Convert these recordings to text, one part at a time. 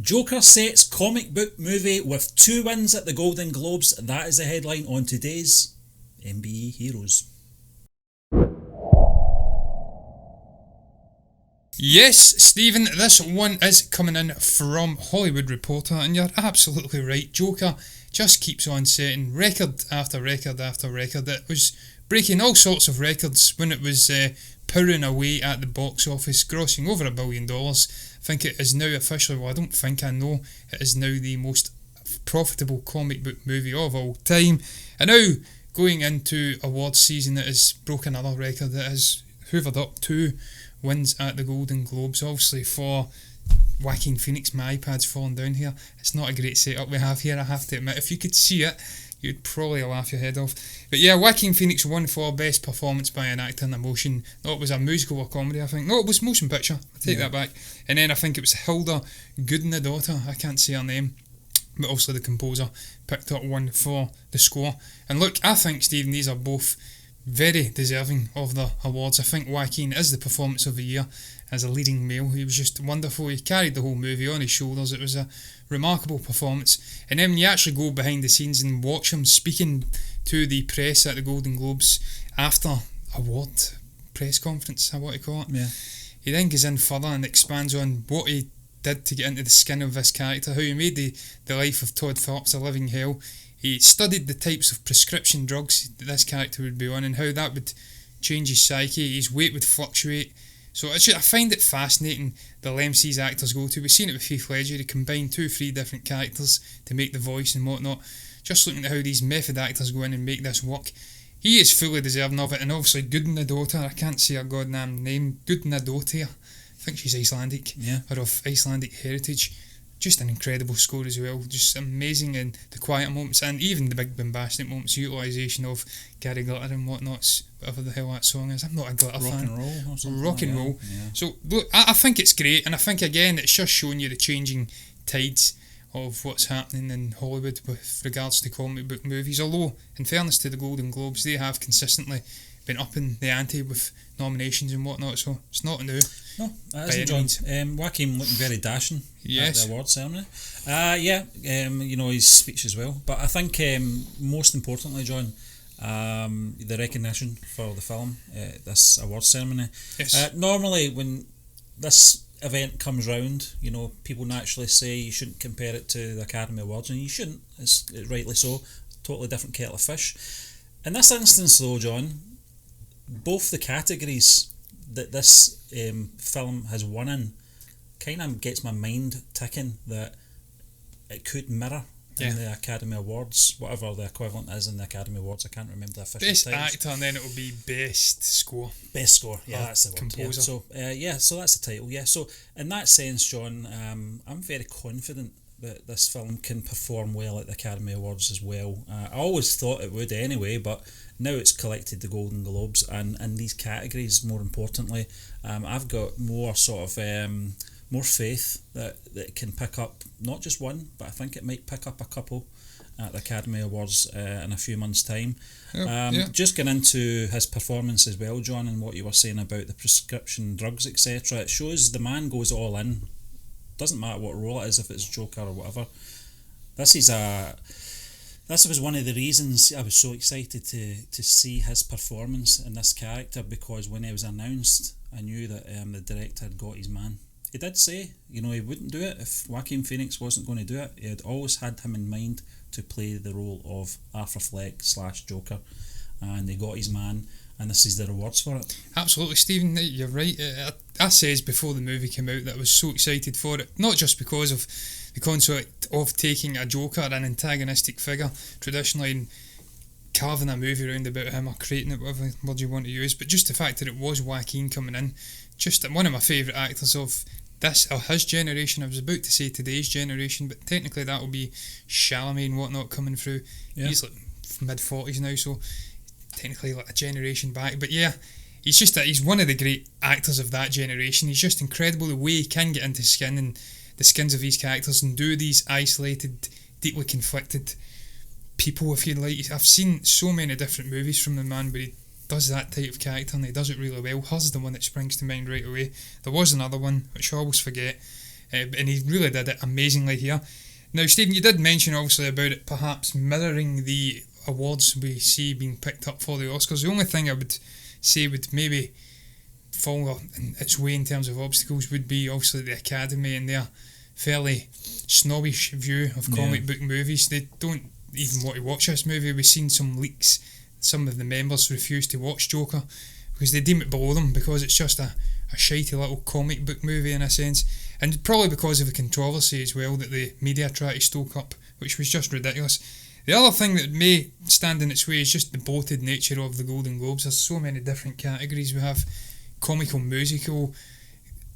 Joker sets comic book movie with 2 wins at the Golden Globes. That is the headline on today's MBE Heroes. Yes, Stephen, this one is coming in from Hollywood Reporter, and you're absolutely right. Joker just keeps on setting record after record after record. It was breaking all sorts of records when it was powering away at the box office, grossing over $1 billion. I think it is now officially, well, I know it is now the most profitable comic book movie of all time. And now, going into awards season, it has broken another record. It has hoovered up 2 wins at the Golden Globes. Obviously for Joaquin Phoenix, my iPad's fallen down here. It's not a great setup we have here, I have to admit. If you could see it, you'd probably laugh your head off. But yeah, Joaquin Phoenix won for Best Performance by an Actor in a Motion. No, it was a musical or comedy, I think. No, it was motion picture. I take that back. And then I think it was Hilda Goodnadaughter. I can't say her name. But also the composer picked up one for the score. And look, I think, Stephen, these are both very deserving of the awards. I think Joaquin is the performance of the year as a leading male. He was just wonderful. He carried the whole movie on his shoulders. It was a remarkable performance. And then when you actually go behind the scenes and watch him speaking to the press at the Golden Globes after award press conference, I want to call it. Yeah. He then goes in further and expands on what he did to get into the skin of this character, how he made the life of Todd Phillips a living hell. He studied the types of prescription drugs that this character would be on and how that would change his psyche. His weight would fluctuate. So I find it fascinating the lengths these actors go to. We've seen it with Heath Ledger. He combined 3 different characters to make the voice and whatnot. Just looking at how these method actors go in and make this work. He is fully deserving of it. And obviously Goodnadaughter, I can't say her goddamn name, Goodnadaughter. I think she's Icelandic, or of Icelandic heritage. Just an incredible score as well, just amazing in the quiet moments and even the big bombastic moments, utilisation of Gary Glitter and whatnots, whatever the hell that song is. I'm not a Glitter fan. Rock and roll or something. Rock and roll. Yeah. So look, I think it's great, and I think again it's just showing you the changing tides of what's happening in Hollywood with regards to comic book movies. Although, in fairness to the Golden Globes, they have consistently been upping the ante with nominations and whatnot, so it's not new. No, that isn't, John. Joaquin looking very dashing at the awards ceremony. His speech as well. But I think most importantly, John, the recognition for the film, this awards ceremony. Yes. Normally, when this event comes round, people naturally say you shouldn't compare it to the Academy Awards, and you shouldn't. It's rightly so. Totally different kettle of fish. In this instance, though, John, both the categories that this film has won in kind of gets my mind ticking that it could mirror in the Academy Awards, whatever the equivalent is in the Academy Awards. I can't remember the official Best titles. actor, and then it will be best score. Best score, that's the word. Composer. So that's the title. So in that sense, John, I'm very confident that this film can perform well at the Academy Awards as well. I always thought it would anyway, but now it's collected the Golden Globes, and in these categories, more importantly, I've got more sort of more faith that it can pick up not just one, but I think it might pick up a couple at the Academy Awards in a few months' time. Just getting into his performance as well, John, and what you were saying about the prescription drugs, etc. It shows the man goes all in. Doesn't matter what role it is, if it's Joker or whatever. This was one of the reasons I was so excited to see his performance in this character, because when it was announced, I knew that the director had got his man. He did say, he wouldn't do it if Joaquin Phoenix wasn't going to do it. He had always had him in mind to play the role of Arthur Fleck / Joker, and they got his man, and this is the rewards for it. Absolutely, Stephen, you're right. I says before the movie came out that I was so excited for it, not just because of the concept of taking a Joker, an antagonistic figure, traditionally, and carving a movie around about him or creating it, whatever word you want to use, but just the fact that it was Joaquin coming in, just one of my favourite actors of this or his generation. I was about to say today's generation, but technically that will be Chalamet and whatnot coming through. He's like mid-40s now, so technically like a generation back, but he's one of the great actors of that generation. He's just incredible the way he can get into skin and the skins of these characters and do these isolated, deeply conflicted people, if you like. I've seen so many different movies from the man, but he does that type of character and he does it really well. Hers is the one that springs to mind right away. There was another one which I always forget, and he really did it amazingly here. Now, Stephen, you did mention obviously about it perhaps mirroring the awards we see being picked up for the Oscars. The only thing I would say would maybe fall in its way in terms of obstacles would be obviously the Academy and their fairly snobbish view of comic book movies. They don't even want to watch this movie. We've seen some leaks. Some of the members refuse to watch Joker because they deem it below them, because it's just a shitey little comic book movie in a sense, and probably because of the controversy as well that the media try to stoke up, which was just ridiculous. The other thing that may stand in its way is just the bloated nature of the Golden Globes. There's so many different categories. We have comical, musical,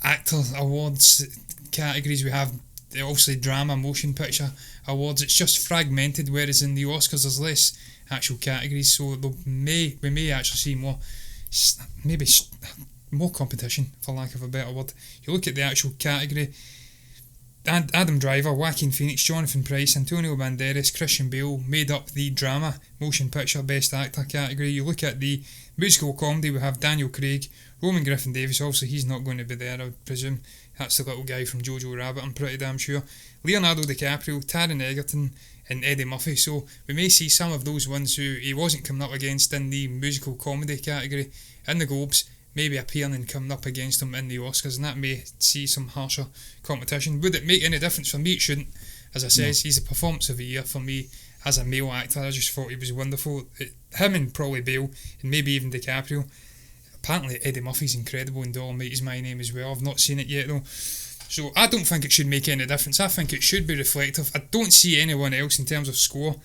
actor awards categories. We have obviously drama, motion picture awards. It's just fragmented, whereas in the Oscars there's less actual categories, so we may actually see more competition, for lack of a better word. You look at the actual category, Adam Driver, Joaquin Phoenix, Jonathan Pryce, Antonio Banderas, Christian Bale made up the drama motion picture best actor category. You look at the musical comedy, we have Daniel Craig, Roman Griffin Davis. Obviously he's not going to be there, I would presume. That's the little guy from Jojo Rabbit, I'm pretty damn sure. Leonardo DiCaprio, Taron Egerton and Eddie Murphy. So we may see some of those ones who he wasn't coming up against in the musical comedy category in the Globes maybe appearing and coming up against him in the Oscars, and that may see some harsher competition. Would it make any difference? For me it shouldn't. As I said, he's a performance of the year for me as a male actor. I just thought he was wonderful. Him and probably Bale and maybe even DiCaprio. Apparently Eddie Murphy's incredible in Dolomite Is My Name as well. I've not seen it yet though. So I don't think it should make any difference. I think it should be reflective. I don't see anyone else in terms of score.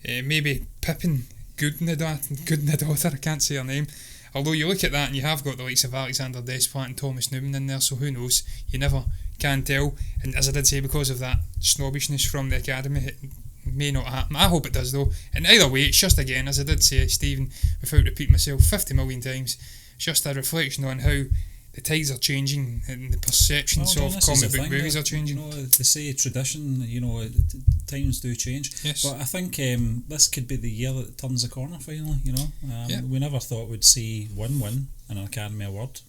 Maybe Pippin Goodnadaughter, I can't say her name. Although you look at that and you have got the likes of Alexander Desplat and Thomas Newman in there, so who knows? You never can tell. And as I did say, because of that snobbishness from the Academy, it may not happen. I hope it does though. And either way, it's just, again, as I did say, Stephen, without repeating myself 50 million times, it's just a reflection on how the tides are changing and the perceptions of comic book movies are changing. They say tradition, times do change. Yes. But I think this could be the year that turns the corner finally, We never thought we'd see one win in an Academy Award.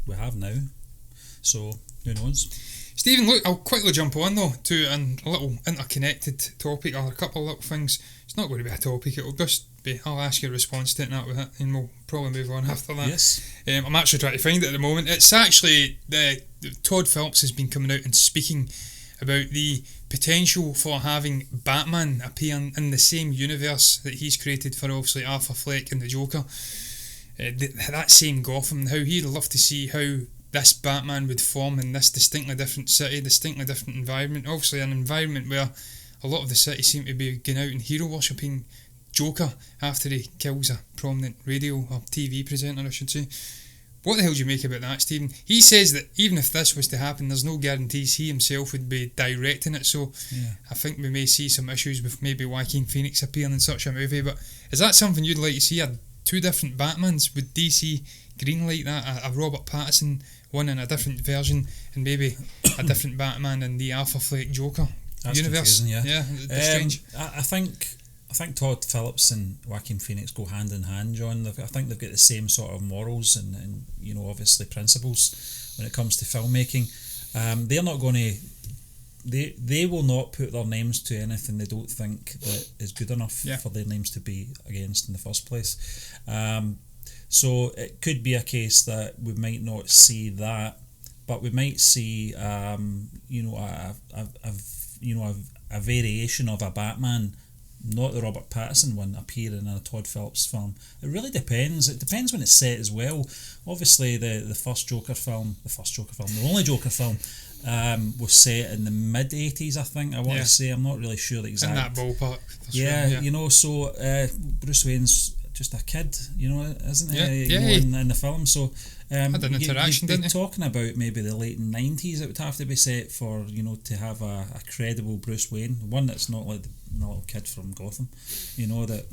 We have now. So, who knows? Stephen, look, I'll quickly jump on though to a little interconnected topic, or a couple of little things. It's not going to be a topic, it'll just be, I'll ask your response to it and we'll probably move on after that. Yes. I'm actually trying to find it at the moment. It's actually, Todd Phillips has been coming out and speaking about the potential for having Batman appearing in the same universe that he's created for obviously Arthur Fleck and the Joker. That same Gotham, how he'd love to see how this Batman would form in this distinctly different city, distinctly different environment. Obviously an environment where a lot of the city seem to be going out and hero worshipping Joker after he kills a prominent radio or TV presenter, I should say. What the hell do you make about that, Stephen? He says that even if this was to happen, there's no guarantees he himself would be directing it, so I think we may see some issues with maybe Joaquin Phoenix appearing in such a movie. But is that something you'd like to see? Two different Batmans? Would DC greenlight that? A Robert Pattinson one in a different version, and maybe a different Batman in the Arthur Fleck Joker universe? It's strange. I think Todd Phillips and Joaquin Phoenix go hand in hand, John. I think they've got the same sort of morals and obviously principles when it comes to filmmaking. They're not going to. They will not put their names to anything they don't think that is good enough for their names to be against in the first place. So it could be a case that we might not see that, but we might see a variation of a Batman, not the Robert Pattinson one, appear in a Todd Phillips film. It really depends. It depends when it's set as well. Obviously, the first Joker film, the only Joker film, was set in the mid 80s, I think. I want to say. I'm not really sure the exact. In that ballpark. So Bruce Wayne's just a kid, isn't he? In the film. So had an interaction, didn't he? Talking about maybe the late 90s, it would have to be set for to have a credible Bruce Wayne, one that's not like the little kid from Gotham. That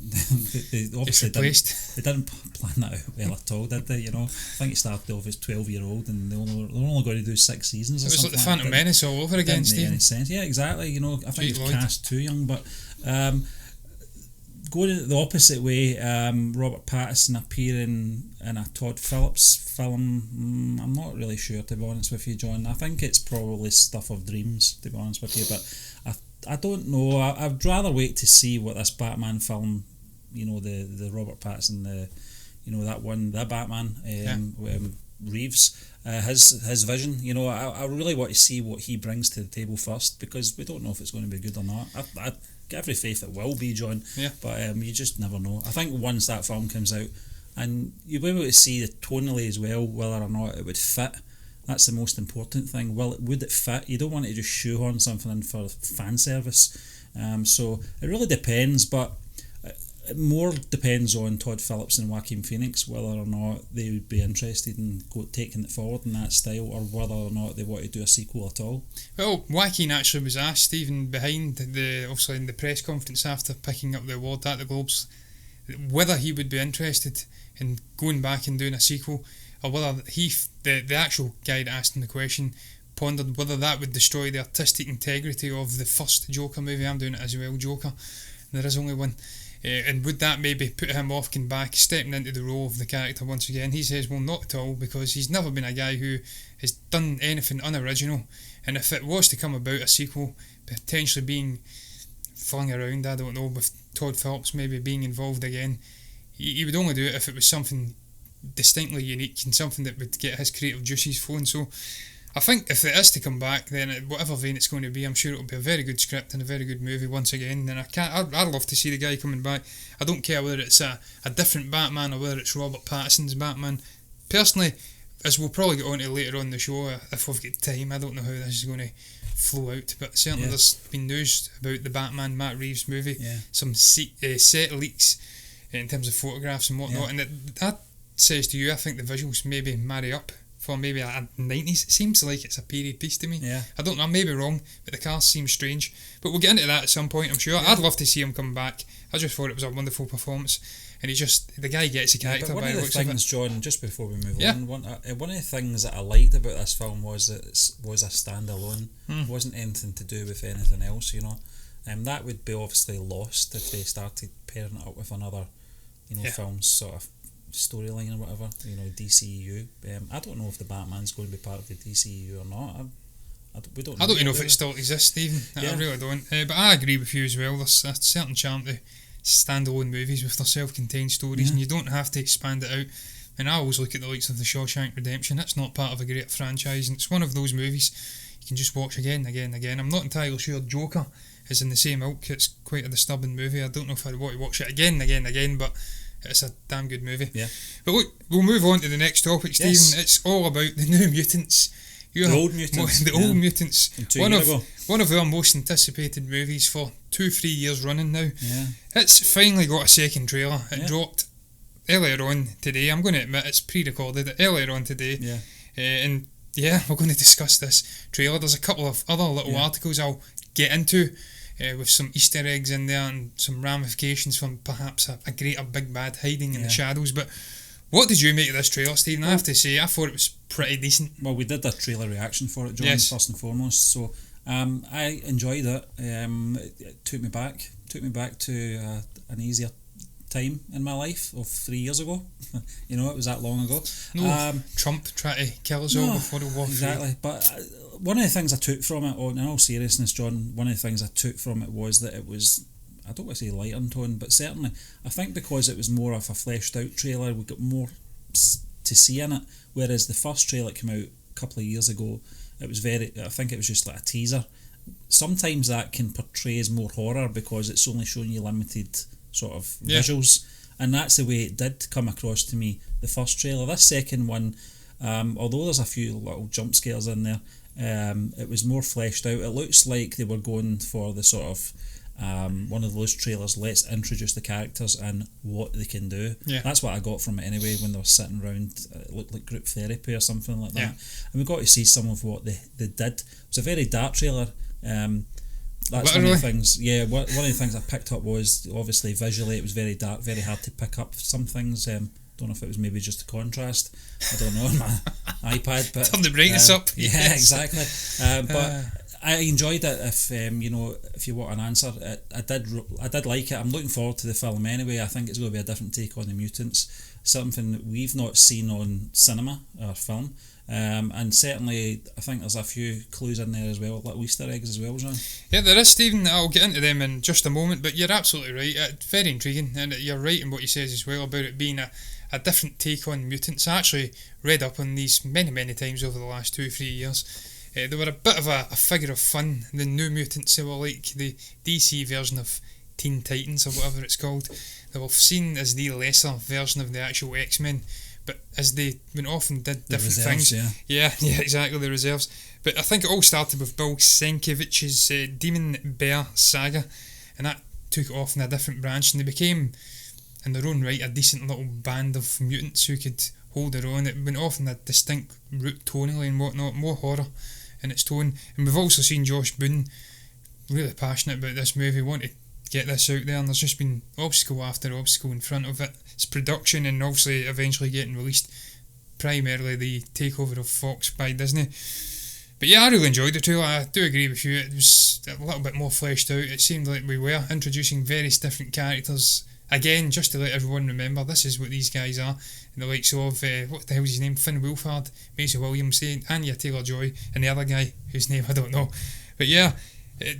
they obviously didn't plan that out well at all, did they? I think it started off as 12-year-old, and they're only going to do 6 seasons. It was like the Phantom Menace all over again, Stephen. Make any sense. Yeah, exactly. I think it was cast too young, but going the opposite way, Robert Pattinson appearing in a Todd Phillips film, I'm not really sure, to be honest with you, John. I think it's probably stuff of dreams, to be honest with you, but I don't know. I'd rather wait to see what this Batman film, the Robert Pattinson, that one, the Batman, Reeves, his vision. I really want to see what he brings to the table first, because we don't know if it's going to be good or not. I get every faith it will be, John. Yeah. But you just never know. I think once that film comes out, and you'll be able to see the tonally as well, whether or not it would fit. That's the most important thing. Would it fit? You don't want to just shoehorn something in for fan service. So it really depends, but it more depends on Todd Phillips and Joaquin Phoenix, whether or not they would be interested in taking it forward in that style, or whether or not they want to do a sequel at all. Well, Joaquin actually was asked, Stephen, behind obviously in the press conference after picking up the award at the Globes, whether he would be interested in going back and doing a sequel, or whether the actual guy that asked him the question pondered whether that would destroy the artistic integrity of the first Joker movie. I'm doing it as well, Joker. There is only one. And would that maybe put him off going back, stepping into the role of the character once again? He says, well, not at all, because he's never been a guy who has done anything unoriginal. And if it was to come about a sequel, potentially being flung around, I don't know, with Todd Phillips maybe being involved again, he would only do it if it was something distinctly unique and something that would get his creative juices flowing. So I think if it is to come back, then whatever vein it's going to be, I'm sure it'll be a very good script and a very good movie once again. And I'd love to see the guy coming back. I don't care whether it's a different Batman or whether it's Robert Pattinson's Batman. Personally, as we'll probably get on to later on in the show, if we've got time, I don't know how this is going to flow out, but certainly there's been news about the Batman Matt Reeves movie, some set leaks in terms of photographs and whatnot, and that says to you, I think the visuals maybe marry up for maybe a 90s. It seems like it's a period piece to me. I don't know, I may be wrong, but the cast seems strange. But we'll get into that at some point, I'm sure. I'd love to see him come back. I just thought it was a wonderful performance, and the guy gets the character by the looks of it. One of the things, John, just before we move on, one of the things that I liked about this film was that it was a standalone. It wasn't anything to do with anything else, that would be obviously lost if they started pairing it up with another film's sort of storyline or whatever, DCEU. I don't know if the Batman's going to be part of the DCEU or not. We don't know. I don't even know if it still exists, Stephen. I really don't. But I agree with you as well. There's a certain charm to standalone movies with their self-contained stories, and you don't have to expand it out. And I always look at the likes of The Shawshank Redemption. It's not part of a great franchise, and it's one of those movies you can just watch again. I'm not entirely sure Joker is in the same ilk. It's quite a disturbing movie. I don't know if I'd want to watch it again, but it's a damn good movie. But look, we'll move on to the next topic, Stephen. It's all about the New Mutants. The Old Mutants. The Old Mutants. One of our most anticipated movies for 2-3 years running now. It's finally got a second trailer. It dropped earlier on today. I'm going to admit it's pre-recorded earlier on today. And we're going to discuss this trailer. There's a couple of other little articles I'll get into, with some Easter eggs in there and some ramifications from perhaps a greater big bad hiding in the shadows. But what did you make of this trailer, Stephen? I have to say, I thought it was pretty decent. Well, we did a trailer reaction for it, John, first and foremost. So I enjoyed it. It took me back to an easier time in my life of 3 years ago. It was that long ago. Trump tried to kill us all before the war. Exactly. But one of the things I took from it, in all seriousness, John, one of the things I took from it was that it was, I don't want to say light on tone, but certainly I think because it was more of a fleshed out trailer, we got more to see in it, whereas the first trailer that came out a couple of years ago, I think it was just like a teaser. Sometimes that can portray as more horror because it's only showing you limited sort of visuals, and that's the way it did come across to me, the first trailer. This second one, although there's a few little jump scares in there, it was more fleshed out. It looks like they were going for the sort of one of those trailers, let's introduce the characters and what they can do. That's what I got from it anyway, when they were sitting around. It looked like group therapy or something like that, and we got to see some of what they did. It was a very dark trailer. That's one of the things. One of the things I picked up was obviously visually it was very dark, very hard to pick up some things. Don't know if it was maybe just the contrast. I don't know on my iPad, but turn the brightness up. Yeah, exactly. But I enjoyed it. If if you want an answer, I did like it. I'm looking forward to the film anyway. I think it's going to be a different take on the mutants, something that we've not seen on cinema or film. And certainly, I think there's a few clues in there as well, like Easter eggs as well, John. Yeah, there is, Stephen. I'll get into them in just a moment, but you're absolutely right. Very intriguing, and you're right in what he says as well about it being a different take on mutants. I actually read up on these many times over the last 2-3 years. They were a bit of a figure of fun. The New Mutants, they were like the DC version of Teen Titans or whatever it's called. They were seen as the lesser version of the actual X-Men. But as they went off and did different reserves, things, yeah, exactly, the reserves. But I think it all started with Bill Sienkiewicz's Demon Bear saga, and that took off in a different branch, and they became, in their own right, a decent little band of mutants who could hold their own. It went off in a distinct route tonally and whatnot, more horror in its tone. And we've also seen Josh Boone really passionate about this movie, wanting to get this out there, and there's just been obstacle after obstacle in front of it. Its production and obviously eventually getting released, primarily the takeover of Fox by Disney. But yeah, I really enjoyed it too. I do agree with you, it was a little bit more fleshed out. It seemed like we were introducing various different characters. Again, just to let everyone remember, this is what these guys are. And the likes of, what the hell's his name? Finn Wolfhard, Maisie Williams, Anya Taylor-Joy, and the other guy, whose name I don't know. But yeah,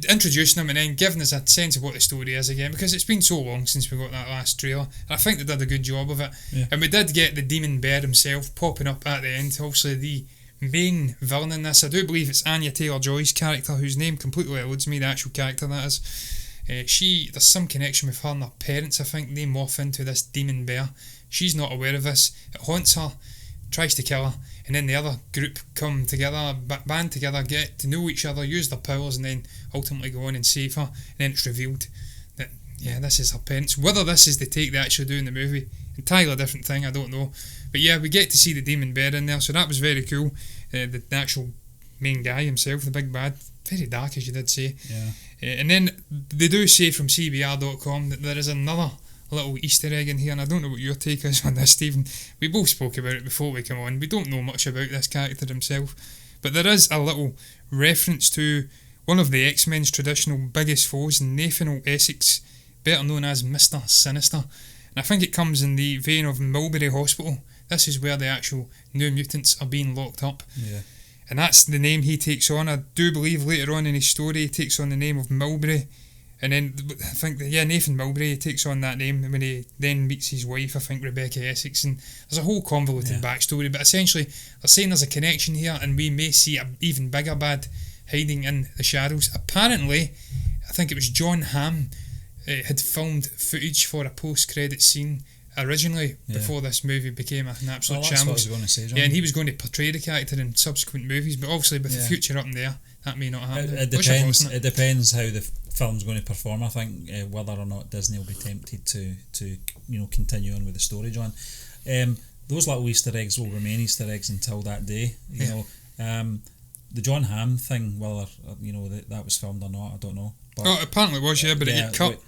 introducing them and then giving us a sense of what the story is again, because it's been so long since we got that last trailer, and I think they did a good job of it. Yeah. And we did get the Demon Bear himself popping up at the end, obviously the main villain in this. I do believe it's Anya Taylor-Joy's character, whose name completely eludes me, the actual character that is. There's some connection with her and her parents. I think they morph into this Demon Bear. She's not aware of this. It haunts her, tries to kill her, and then the other group come together, band together, get to know each other, use their powers, and then ultimately go on and save her. And then it's revealed that, yeah, this is her parents. Whether this is the take they actually do in the movie, entirely different thing, I don't know. But yeah, we get to see the Demon Bear in there, so that was very cool. The actual main guy himself, the big bad, very dark, as you did say. Yeah. And then they do say from CBR.com that there is another little Easter egg in here, and I don't know what your take is on this, Stephen. We both spoke about it before we come on. We don't know much about this character himself, but there is a little reference to one of the X-Men's traditional biggest foes, Nathaniel Essex, better known as Mr. Sinister. And I think it comes in the vein of Mulberry Hospital. This is where the actual New Mutants are being locked up. Yeah. And that's the name he takes on. I do believe later on in his story he takes on the name of Mulberry. And then I think that, Nathan Mulberry takes on that name when he then meets his wife, I think Rebecca Essex, and there's a whole convoluted backstory, but essentially they're saying there's a connection here and we may see an even bigger bad hiding in the shadows. Apparently, I think it was John Hamm had filmed footage for a post-credit scene originally before this movie became an absolute that's shambles. what I was going to say, John. Yeah, and he was going to portray the character in subsequent movies, but obviously with the future up in there, that may not happen. It depends. It depends how the film's going to perform. I think whether or not Disney will be tempted to continue on with the story, John. Those little Easter eggs will remain Easter eggs until that day. You know, the John Hamm thing, whether that was filmed or not, I don't know. But, apparently it was, but it got cut.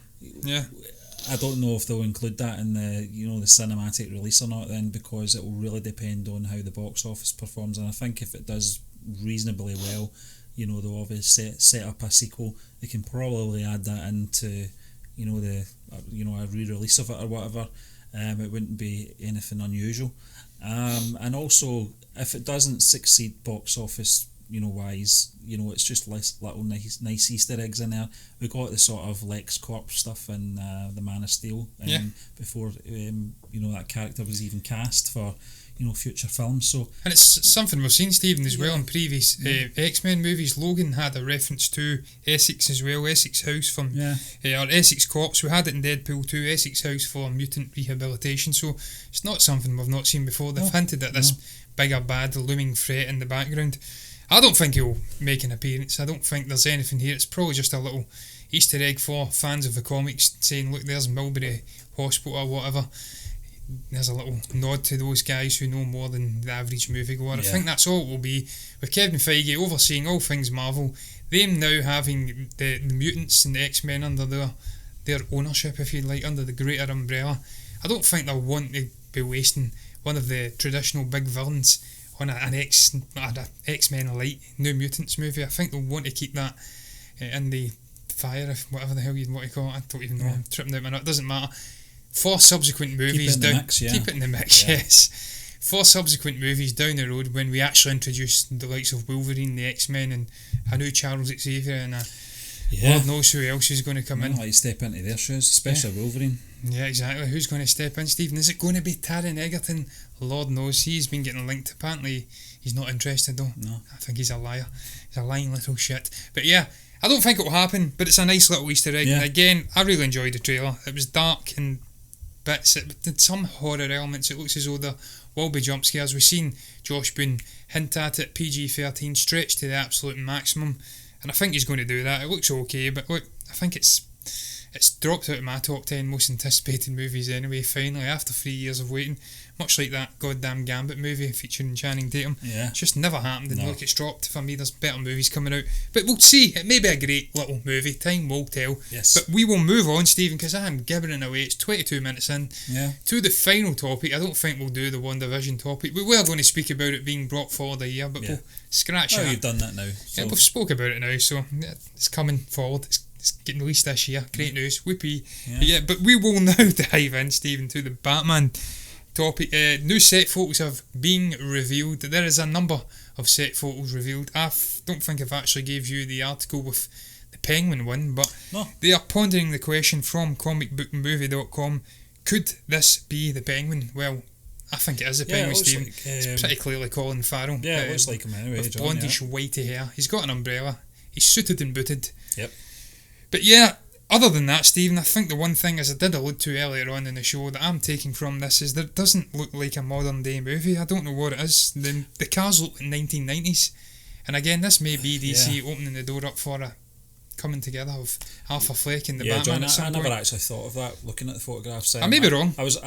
I don't know if they'll include that in the the cinematic release or not, then, because it will really depend on how the box office performs. And I think if it does reasonably well, they'll obviously set up a sequel. They can probably add that into a re-release of it or whatever. It wouldn't be anything unusual. And also, if it doesn't succeed box office wise, it's just little nice Easter eggs in there. We got the sort of LexCorp stuff in the Man of Steel, before that character was even cast for future films. So, and it's something we've seen, Stephen, as well in previous X-Men movies. Logan had a reference to Essex as well, Essex House from or Essex Corps. We had it in Deadpool 2, Essex House for mutant rehabilitation. So it's not something we've not seen before. They've hinted at this bigger bad looming threat in the background. I don't think he'll make an appearance. I don't think there's anything here. It's probably just a little Easter egg for fans of the comics, saying, look, there's Mulberry Hospital or whatever. There's a little nod to those guys who know more than the average moviegoer. I think that's all it will be. With Kevin Feige overseeing all things Marvel, them now having the mutants and the X-Men under their ownership, if you like, under the greater umbrella, I don't think they'll want to be wasting one of the traditional big villains on an X-Men Light New Mutants movie. I think they'll want to keep that in the fire, if whatever the hell you'd want to call it. I don't even know. I'm tripping out my nut. It doesn't matter. For subsequent movies keep it in the mix, yes. For subsequent movies down the road, when we actually introduce the likes of Wolverine, the X-Men, and a new Charles Xavier, and Lord knows who else is going to come in. Like step into their shoes, especially Wolverine. Yeah, exactly. Who's going to step in, Stephen? Is it going to be Taron Egerton? Lord knows. He's been getting linked. Apparently, he's not interested though. No. I think he's a liar. He's a lying little shit. But yeah, I don't think it will happen, but it's a nice little Easter egg. Yeah. And again, I really enjoyed the trailer. It was dark and bits. It did some horror elements. It looks as though there will be jump scares. We've seen Josh Boone hint at it. PG-13 stretched to the absolute maximum, and I think he's going to do that. It looks okay, but look, I think it's dropped out of my top 10 most anticipated movies anyway, finally, after 3 years of waiting. Much like that goddamn Gambit movie featuring Channing Tatum. Yeah. It's just never happened, and look, it's dropped for me. There's better movies coming out. But we'll see. It may be a great little movie. Time will tell. Yes. But we will move on, Stephen, because I am gibbering away. It's 22 minutes in. Yeah. To the final topic. I don't think we'll do the WandaVision topic. We were going to speak about it being brought forward a year, but we'll scratch that. You've done that now. So. Yeah, we've spoke about it now, so it's coming forward. It's getting released this year. Great news. Whoopee. But we will now dive in, Stephen, to the Batman topic. New set photos have been revealed. There is a number of set photos revealed. Don't think I've actually gave you the article with the Penguin one, but they are pondering the question from comicbookmovie.com. Could this be the Penguin? Well, I think it is the Penguin, Stephen. Like, it's pretty clearly Colin Farrell. Yeah, it looks like him anyway. With blondish whitey hair. He's got an umbrella. He's suited and booted. Yep. But yeah, other than that, Stephen, I think the one thing, as I did allude to earlier on in the show, that I'm taking from this is that it doesn't look like a modern day movie. I don't know what it is. The cars look like 1990s. And again, this may be DC opening the door up for a coming together of Arthur Fleck and the Batman John, at some I point. never actually thought of that looking at the photographs. I may be wrong. I was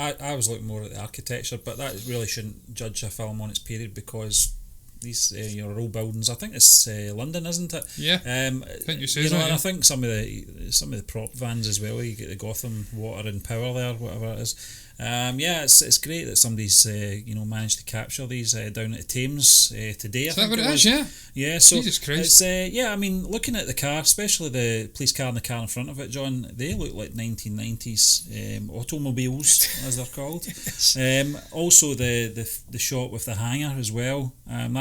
looking more at the architecture, but that really shouldn't judge a film on its period, because these are old buildings. I think it's London, isn't it? Yeah. I think you say that. And I think some of the prop vans as well. You get the Gotham Water and Power there, whatever it is. It's great that somebody's managed to capture these down at the Thames today. Is that what it is? Yeah. Yeah. So Jesus Christ. it's looking at the car, especially the police car and the car in front of it, John. They look like 1990s automobiles, as they're called. Also the shot with the hangar as well.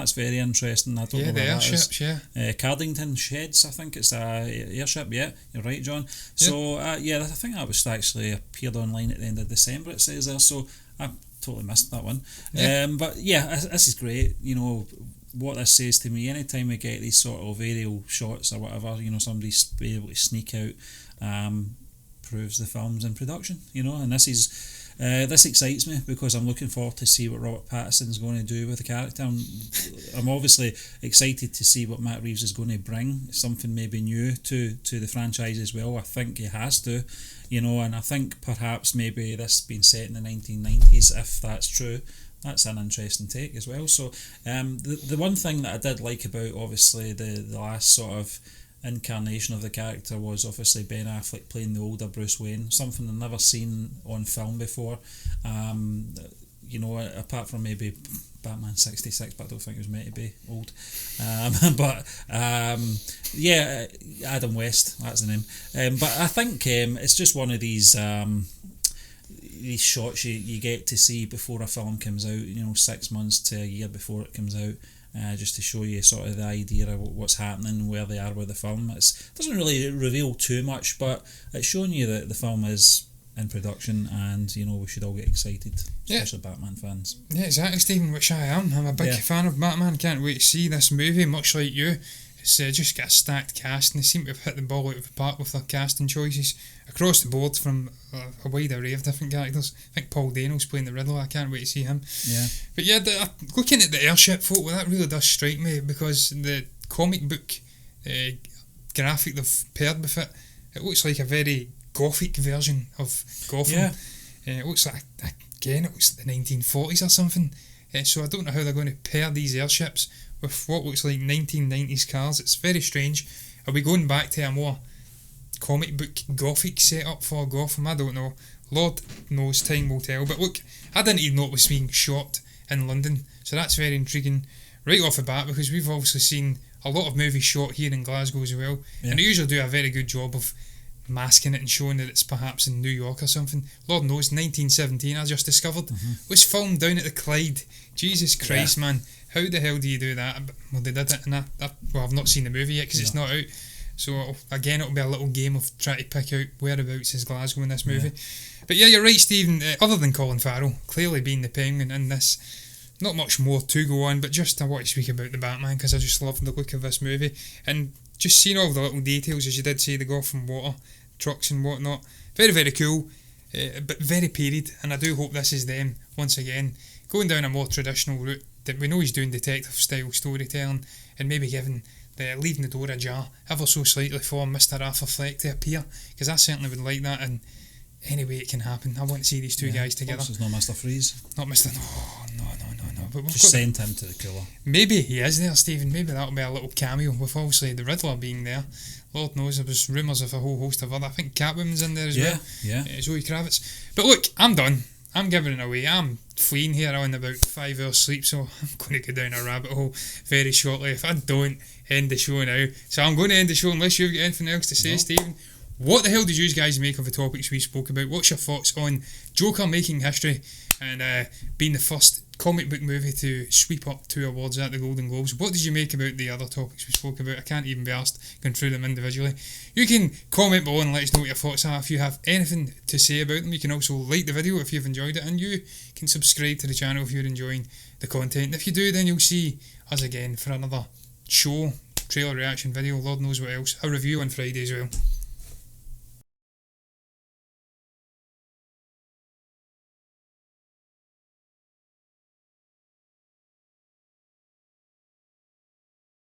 That's very interesting. I don't know the where airships. that is. Cardington Sheds, I think it's a airship. Yeah, you're right, John. So I think that was actually appeared online at the end of December. It says there, so I totally missed that one. But this is great. What this says to me, anytime we get these sort of aerial shots or whatever, somebody's be able to sneak out, proves the film's in production. And this excites me, because I'm looking forward to see what Robert Pattinson's going to do with the character. I'm obviously excited to see what Matt Reeves is going to bring, something maybe new to the franchise as well. I think he has to, and I think perhaps maybe this being set in the 1990s, if that's true, that's an interesting take as well. So the one thing that I did like about obviously the last sort of incarnation of the character was obviously Ben Affleck playing the older Bruce Wayne, something I've never seen on film before. Apart from maybe Batman 66, but I don't think it was meant to be old. Adam West, that's the name. But I think it's just one of these shots you get to see before a film comes out, 6 months to a year before it comes out. Just to show you sort of the idea of what's happening, where they are with the film. It doesn't really reveal too much, but it's showing you that the film is in production, and we should all get excited, especially Batman fans. Yeah, exactly, Stephen, which I am. I'm a big fan of Batman. Can't wait to see this movie, much like you. It's just got a stacked cast, and they seem to have hit the ball out of the park with their casting choices across the board from a wide array of different characters. I think Paul Dano's playing the Riddler. I can't wait to see him. Yeah. But looking at the airship photo, that really does strike me, because the comic book graphic they've paired with it looks like a very gothic version of Gotham. It looks like, again, it looks like the 1940s or something. So I don't know how they're going to pair these airships with what looks like 1990s cars. It's very strange. Are we going back to a more comic book gothic setup for Gotham? I don't know. Lord knows, time will tell. But look, I didn't even know it was being shot in London. So that's very intriguing right off the bat, because we've obviously seen a lot of movies shot here in Glasgow as well, and they usually do a very good job of masking it and showing that it's perhaps in New York or something. Lord knows, 1917, I just discovered, was filmed down at the Clyde. Jesus Christ, man. How the hell do you do that? Well, they did it, and well, I've not seen the movie yet because it's not out. So, again, it'll be a little game of trying to pick out whereabouts is Glasgow in this movie. But yeah, you're right, Stephen. Other than Colin Farrell, clearly being the Penguin in this, not much more to go on, but just I want to speak about the Batman because I just love the look of this movie. And just seeing all the little details, as you did say, the Gotham water trucks and whatnot. Very, very cool, but very period. And I do hope this is them, once again, going down a more traditional route that we know he's doing detective-style storytelling and maybe leaving the door ajar ever so slightly for Mr. Arthur Fleck to appear, because I certainly would like that in any way it can happen. I want to see these two guys together. It's not Mr. Freeze. Not Mr. No. But just send him to the cooler. Maybe he is there, Stephen. Maybe that'll be a little cameo with obviously the Riddler being there. Lord knows, there was rumours of a whole host of other. I think Catwoman's in there as well. Yeah. Zoe Kravitz. But look, I'm done. I'm giving it away. I'm fleeing here on about 5 hours sleep, so I'm going to go down a rabbit hole very shortly if I don't end the show now. So I'm going to end the show unless you've got anything else to say, Stephen. What the hell did you guys make of the topics we spoke about? What's your thoughts on Joker making history and being the first comic book movie to sweep up 2 awards at the Golden Globes? What did you make about the other topics we spoke about? I can't even be asked going through them individually. You can comment below and let us know what your thoughts are. If you have anything to say about them, you can also like the video if you've enjoyed it, and you can subscribe to the channel if you're enjoying the content. And if you do, then you'll see us again for another show, trailer reaction video, Lord knows what else, a review on Friday as well.